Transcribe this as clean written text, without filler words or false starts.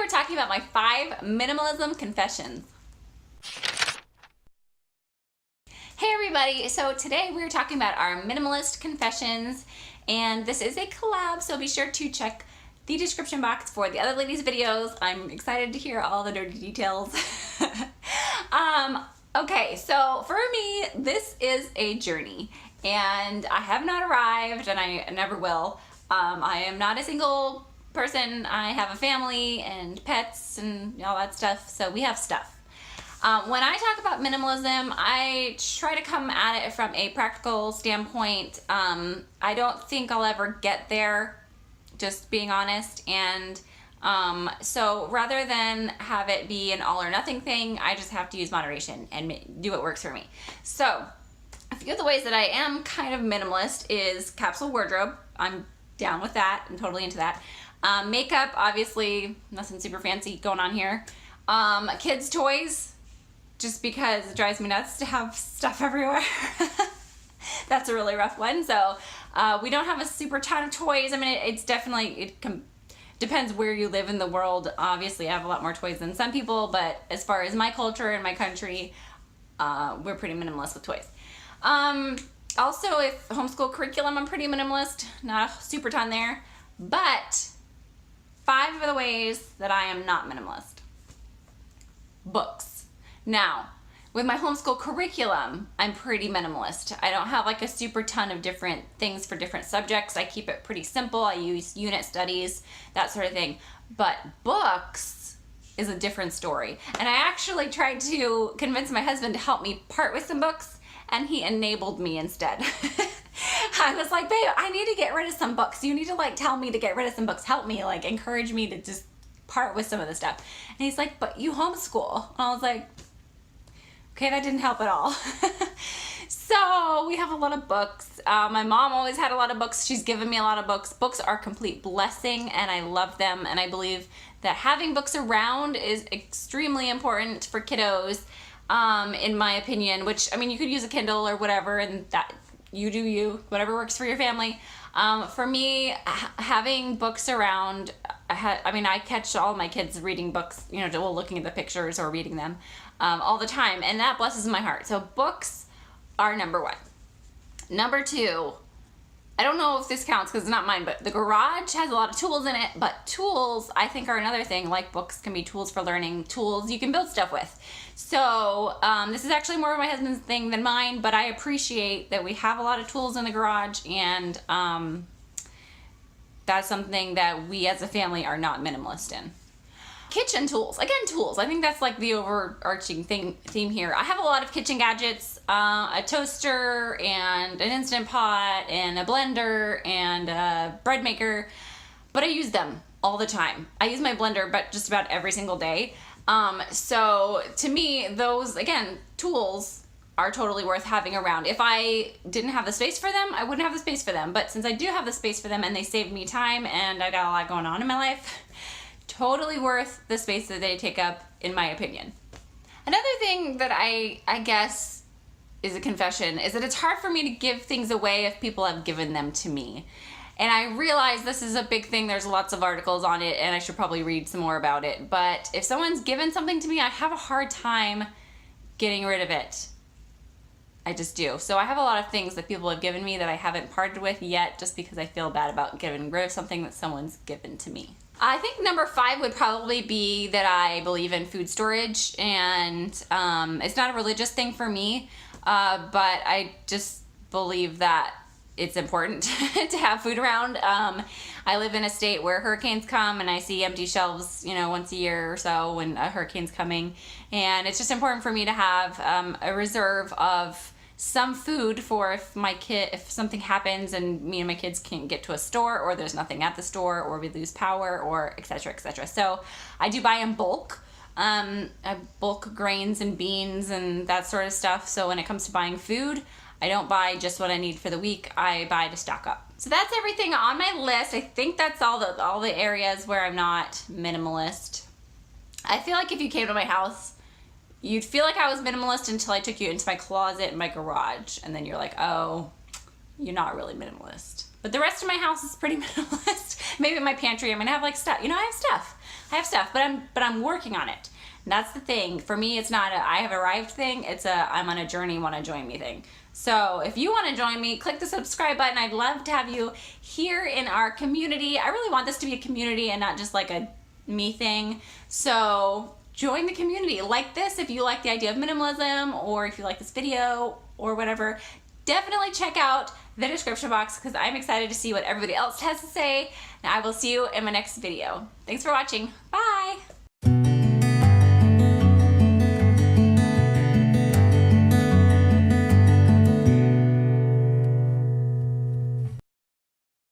we're talking about my 5 minimalism confessions. Hey everybody, so today we're talking about our minimalist confessions, and this is a collab, so be sure to check the description box for the other ladies' videos. I'm excited to hear all the dirty details. Okay, so for me, this is a journey, and I have not arrived, and I never will. I am not a single person. I have a family and pets and all that stuff, so we have stuff. When I talk about minimalism, I try to come at it from a practical standpoint. I don't think I'll ever get there, just being honest, and so rather than have it be an all or nothing thing, I just have to use moderation and do what works for me. So a few of the ways that I am kind of minimalist is capsule wardrobe. I'm down with that. I'm totally into that. Makeup, obviously, nothing super fancy going on here. Kids' toys, just because it drives me nuts to have stuff everywhere. That's a really rough one. So we don't have a super ton of toys. I mean, it's definitely, depends where you live in the world. Obviously, I have a lot more toys than some people, but as far as my culture and my country, we're pretty minimalist with toys. Also, if homeschool curriculum, I'm pretty minimalist. Not a super ton there, but 5 of the ways that I am not minimalist. Books. Now, with my homeschool curriculum, I'm pretty minimalist. I don't have like a super ton of different things for different subjects. I keep it pretty simple. I use unit studies, that sort of thing. But books is a different story. And I actually tried to convince my husband to help me part with some books, and he enabled me instead. I was like, babe, I need to get rid of some books. You need to like tell me to get rid of some books. Help me, like encourage me to just part with some of the stuff. And he's like, but you homeschool. And I was like, okay, that didn't help at all. So we have a lot of books. My mom always had a lot of books. She's given me a lot of books. Books are a complete blessing, and I love them. And I believe that having books around is extremely important for kiddos, in my opinion, which, I mean, you could use a Kindle or whatever, and that you do you, whatever works for your family. For me, having books around, I catch all my kids reading books, you know, looking at the pictures or reading them all the time, and that blesses my heart. So books are number 1. Number 2, I don't know if this counts because it's not mine, but the garage has a lot of tools in it, but tools, I think, are another thing. Like books can be tools for learning, tools you can build stuff with. So this is actually more of my husband's thing than mine, but I appreciate that we have a lot of tools in the garage, and that's something that we as a family are not minimalist in. Kitchen tools. Again, tools. I think that's like the overarching theme here. I have a lot of kitchen gadgets, a toaster and an Instant Pot and a blender and a bread maker, but I use them all the time. I use my blender but just about every single day. So to me, those, again, tools are totally worth having around. If I didn't have the space for them, I wouldn't have the space for them. But since I do have the space for them and they save me time and I got a lot going on in my life, totally worth the space that they take up, in my opinion. Another thing that I guess is a confession is that it's hard for me to give things away if people have given them to me. And I realize this is a big thing. There's lots of articles on it, and I should probably read some more about it. But if someone's given something to me, I have a hard time getting rid of it. I just do. So I have a lot of things that people have given me that I haven't parted with yet, just because I feel bad about getting rid of something that someone's given to me. I think number 5 would probably be that I believe in food storage, and it's not a religious thing for me, but I just believe that it's important to have food around. I live in a state where hurricanes come, and I see empty shelves, you know, once a year or so when a hurricane's coming, and it's just important for me to have a reserve of some food for if something happens and me and my kids can't get to a store, or there's nothing at the store, or we lose power, or etc., etc. So I do buy in bulk. I bulk grains and beans and that sort of stuff. So when it comes to buying food, I don't buy just what I need for the week. I buy to stock up. So that's everything on my list. I think that's all the areas where I'm not minimalist. I feel like if you came to my house, you'd feel like I was minimalist until I took you into my closet and my garage, and then you're like, oh, you're not really minimalist. But the rest of my house is pretty minimalist. Maybe my pantry, I mean, I have like stuff. You know, I have stuff. I have stuff, but I'm working on it. And that's the thing. For me, it's not a I have arrived thing. It's a I'm on a journey, want to join me thing. So if you want to join me, click the subscribe button. I'd love to have you here in our community. I really want this to be a community and not just like a me thing. So join the community. Like this if you like the idea of minimalism, or if you like this video or whatever. Definitely check out the description box because I'm excited to see what everybody else has to say. And I will see you in my next video. Thanks for watching. Bye.